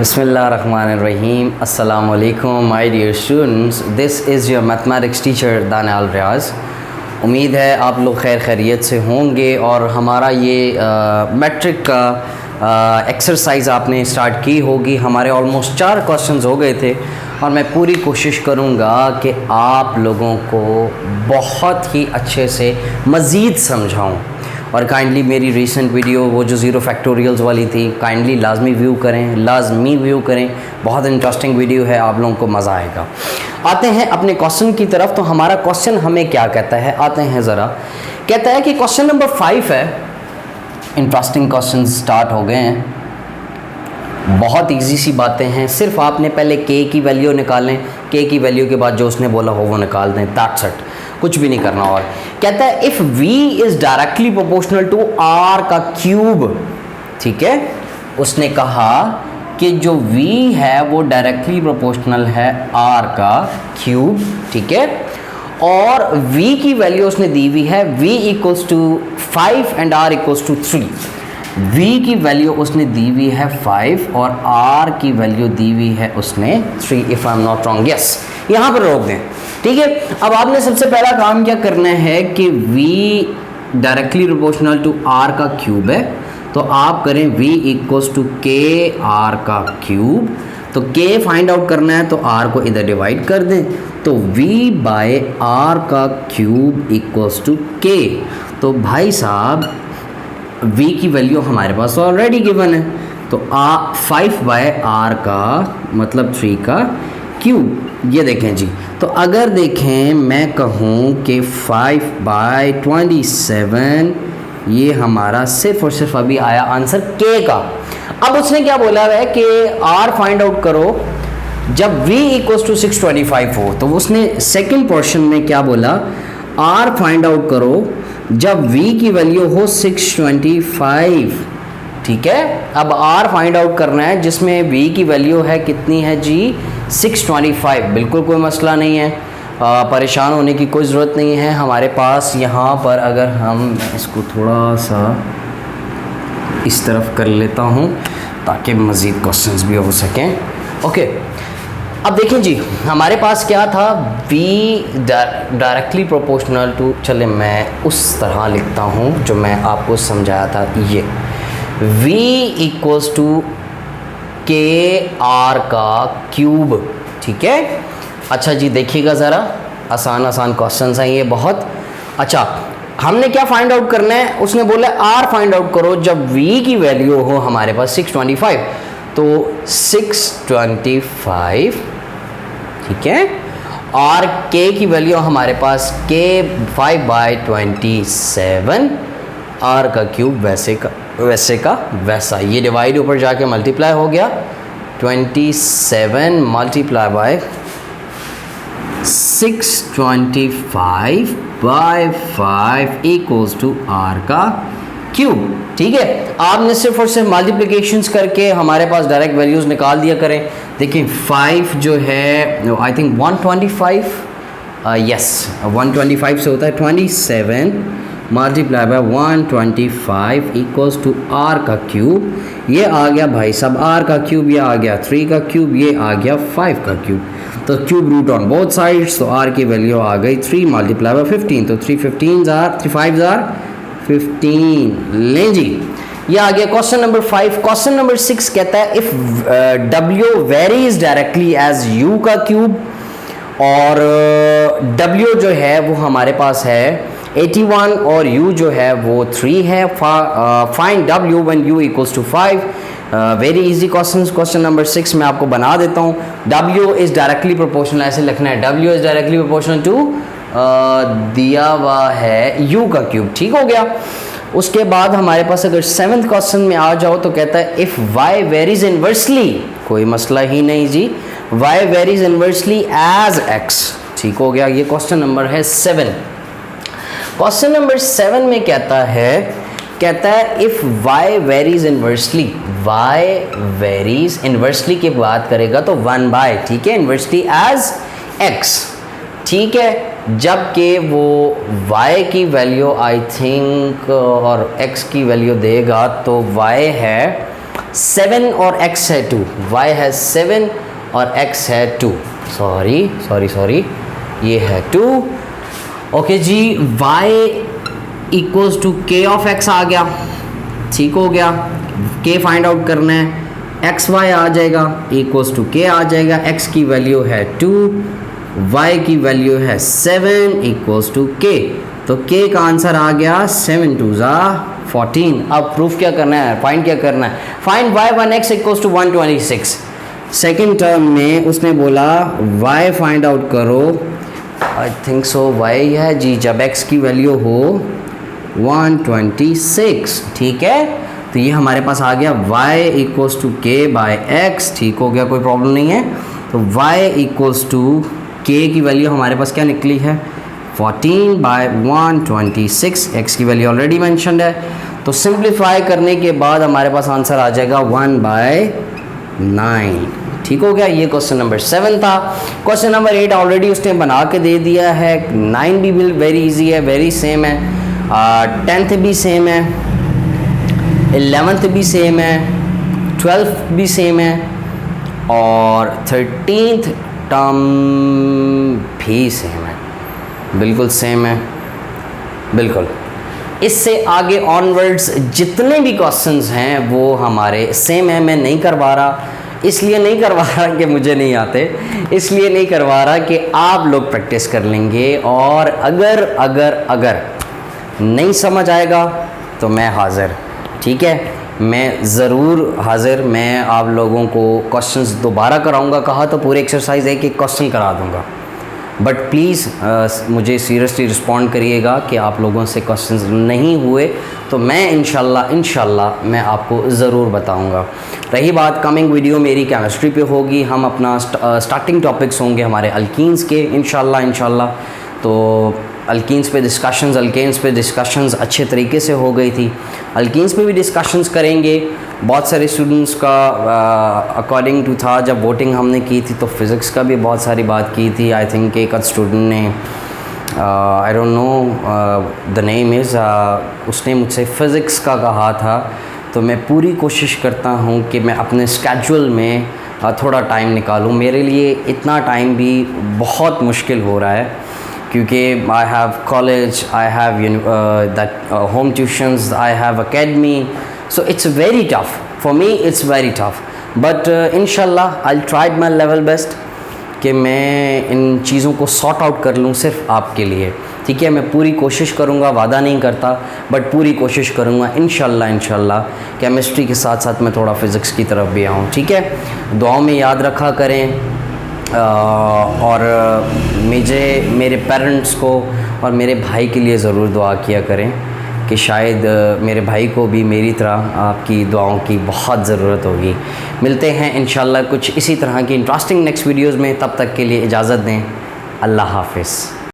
Bismillahirrahmanirrahim. Assalamu alaikum my dear students. This is your mathematics teacher Daniyal रियाज। उम्मीद है आप लोग खैर खैरियत से होंगे और हमारा ये मैट्रिक का एक्सरसाइज आपने स्टार्ट की होगी। हमारे ऑलमोस्ट 4 क्वेश्चंस हो गए थे और मैं पूरी कोशिश करूँगा कि आप लोगों को बहुत ही अच्छे से मज़ीद समझाऊँ। और काइंडली मेरी रीसेंट वीडियो वो जो ज़ीरो फैक्टोरियल्स वाली थी काइंडली लाजमी व्यू करें। बहुत इंटरेस्टिंग वीडियो है, आप लोगों को मज़ा आएगा। आते हैं अपने क्वेश्चन की तरफ। तो हमारा क्वेश्चन हमें क्या कहता है, आते हैं ज़रा। कहता है कि क्वेश्चन नंबर 5 है। इंटरेस्टिंग क्वेश्चन स्टार्ट हो गए हैं, बहुत इजी सी बातें हैं। सिर्फ आपने पहले के की वैल्यू निकालें, के की वैल्यू के बाद जो उसने बोला हो वो निकाल दें, दैट्स इट, कुछ भी नहीं करना। और कहता है if v is directly proportional to r का क्यूब, ठीक है। उसने कहा कि जो v है वो डायरेक्टली प्रोपोर्शनल है r का क्यूब, ठीक है। और v की वैल्यू उसने दी हुई है v equals to 5 and r equals to 3। v की वैल्यू उसने दी हुई है 5 और r की वैल्यू दी हुई है उसने 3, if I am not wrong. Yes, यहाँ पर रोक दें, ठीक है। अब आपने सबसे पहला काम क्या करना है कि v directly proportional to r का क्यूब है, तो आप करें v equals to k r का क्यूब। तो k फाइंड आउट करना है तो r को इधर डिवाइड कर दें, तो v बाय r का क्यूब इक्वल्स टू k। तो भाई साहब v की वैल्यू हमारे पास ऑलरेडी गिवन है, तो 5 बाय r का मतलब 3 का क्यूब। ये देखें जी, तो अगर देखें मैं कहूँ कि 5 बाय 27, ये हमारा सिर्फ और सिर्फ अभी आया आंसर k का। अब उसने क्या बोला है कि r फाइंड आउट करो जब v इक्वल्स टू 625 हो। तो उसने सेकंड पोर्शन में क्या बोला, r फाइंड आउट करो जब v की वैल्यू हो 625, ठीक है। अब r फाइंड आउट करना है जिसमें v की वैल्यू है कितनी है जी, 625। बिल्कुल कोई मसला नहीं है, परेशान होने की कोई ज़रूरत नहीं है। हमारे पास यहाँ पर अगर हम इसको थोड़ा सा इस तरफ कर लेता हूँ ताकि मज़ीद क्वेश्चंस भी हो सकें। ओके, अब देखें जी, हमारे पास क्या था, v डायरेक्टली प्रोपोर्शनल टू, चले मैं उस तरह लिखता हूँ जो मैं आपको समझाया था। ये v equals to k r का क्यूब, ठीक है। अच्छा जी, देखिएगा ज़रा, आसान क्वेश्चंस हैं ये बहुत। अच्छा, हमने क्या फाइंड आउट करना है, उसने बोला r फाइंड आउट करो जब v की वैल्यू हो हमारे पास 625। तो 625, ठीक है, और k की वैल्यू हमारे पास k 5 बाय 27, r का क्यूब वैसे का वैसा। ये डिवाइड ऊपर जाके मल्टीप्लाई हो गया, 27 multiply by 625 by 5 equals to r का क्यूब, ठीक है। आपने सिर्फ और सिर्फ मल्टीप्लिकेशंस करके हमारे पास डायरेक्ट वैल्यूज़ निकाल दिया करें। देखिए 5 जो है आई थिंक 125, यस 125 से होता है 27 multiply by 125 equals to r का क्यूब। ये आ गया भाई साहब r का क्यूब, ये आ गया 3 का क्यूब, ये आ गया 5 का क्यूब। तो cube root on both sides, तो r की वैल्यू आ गई 3 मल्टीप्लाई बाय 15, तो 3 5 आर 15। लें जी, ये आ गया क्वेश्चन नंबर 5। क्वेश्चन नंबर 6 कहता है if w varies directly as u का क्यूब, और w जो है वो हमारे पास है 81 और u जो है वो 3 है। Find w when u equals to 5। Very easy question number 6 मैं आपको बना देता हूँ। w इज़ डायरेक्टली प्रोपोर्शनल, ऐसे लिखना है, w is directly proportional to दिया हुआ है u का क्यूब, ठीक हो गया। उसके बाद हमारे पास अगर 7th क्वेश्चन में आ जाओ तो कहता है इफ़ y वेरीज इन्वर्सली, कोई मसला ही नहीं जी, y varies inversely as x, ठीक हो गया। ये क्वेश्चन नंबर है 7। क्वेश्चन नंबर 7 में कहता है if y varies inversely, y varies inversely की बात करेगा तो 1 बाय, ठीक है, इन्वर्सली एज x, ठीक है। जबकि वो y की वैल्यू आई थिंक और x की वैल्यू देगा तो y है 7 और x है 2, y है 7 और x है 2, सॉरी ये है 2। ओके जी, y equals to k of x आ गया, ठीक हो गया। k फाइंड आउट करना है, एक्स वाई आ जाएगा इक्वल्स टू के आ जाएगा। x की वैल्यू है 2, y की वैल्यू है 7 इक्वल्स टू के। तो k का आंसर आ गया 7 2 ज़ा 14। अब प्रूफ क्या करना है, फाइंड क्या करना है, find y1x equals to 126। Second term में उसने बोला y फाइंड आउट करो, आई थिंक सो y है जी, जब x की वैल्यू हो 126, ठीक है। तो ये हमारे पास आ गया y इक्वल्स टू के बाय एक्स, ठीक हो गया, कोई प्रॉब्लम नहीं है। तो y इक्वल्स टू के की वैल्यू हमारे पास क्या निकली है 14 बाय 126, x की वैल्यू ऑलरेडी मेंशन्ड है। तो सिंप्लीफाई करने के बाद हमारे पास आंसर आ जाएगा 1 बाय 9, ठीक हो गया। ये क्वेश्चन नंबर 7 था। क्वेश्चन नंबर 8 ऑलरेडी उसने बना के दे दिया है। 9 भी वेरी इजी है, वेरी सेम है, 10th भी सेम है, 11th भी सेम है, 12th भी सेम है और 13th टर्म भी सेम है, बिल्कुल सेम है, बिल्कुल। इससे आगे ऑनवर्ड्स जितने भी क्वेश्चंस हैं वो हमारे सेम है। मैं नहीं करवा रहा, इसलिए नहीं करवा रहा कि मुझे नहीं आते, इसलिए नहीं करवा रहा कि आप लोग प्रैक्टिस कर लेंगे। और अगर नहीं समझ आएगा तो मैं हाज़िर, ठीक है, मैं ज़रूर हाज़िर। मैं आप लोगों को क्वेश्चंस दोबारा कराऊंगा, कहा तो पूरे एक्सरसाइज एक क्वेश्चन करा दूंगा, बट प्लीज़ मुझे सीरियसली रिस्पॉन्ड करिएगा कि आप लोगों से क्वेश्चंस नहीं हुए तो मैं इंशाल्लाह मैं आपको ज़रूर बताऊंगा। रही बात कमिंग वीडियो मेरी केमिस्ट्री पे होगी, हम अपना स्टार्टिंग टॉपिक्स होंगे हमारे अल्कीन्स के इंशाल्लाह। तो अल्कीन्स पे डिस्कशंस अच्छे तरीके से हो गई थी। अल्कीन्स पे भी डिस्कशंस करेंगे। बहुत सारे स्टूडेंट्स का अकॉर्डिंग टू था, जब वोटिंग हमने की थी तो फ़िज़िक्स का भी बहुत सारी बात की थी। आई थिंक एक स्टूडेंट ने I don't know the name is, उसने मुझसे फ़िज़िक्स का कहा था। तो मैं पूरी कोशिश करता हूँ कि मैं अपने स्केड्यूल में थोड़ा टाइम निकालूँ। मेरे लिए इतना टाइम भी बहुत मुश्किल हो रहा है क्योंकि I have college, I have that home tuitions, I have academy, so it's very tough for me, it's very tough, but इंशाल्लाह I try my level best कि मैं इन चीज़ों को सॉर्ट आउट कर लूँ सिर्फ आपके लिए, ठीक है। मैं पूरी कोशिश करूँगा, वादा नहीं करता, बट पूरी कोशिश करूँगा इंशाल्लाह। केमिस्ट्री के साथ साथ मैं थोड़ा फ़िज़िक्स की तरफ भी आऊँ, ठीक है। दुआओं में याद रखा करें और मेरे पेरेंट्स को और मेरे भाई के लिए ज़रूर दुआ किया करें कि शायद मेरे भाई को भी मेरी तरह आपकी दुआओं की बहुत ज़रूरत होगी। मिलते हैं इंशाल्लाह कुछ इसी तरह की इंटरेस्टिंग नेक्स्ट वीडियोज़ में, तब तक के लिए इजाज़त दें। अल्लाह हाफ़िज़।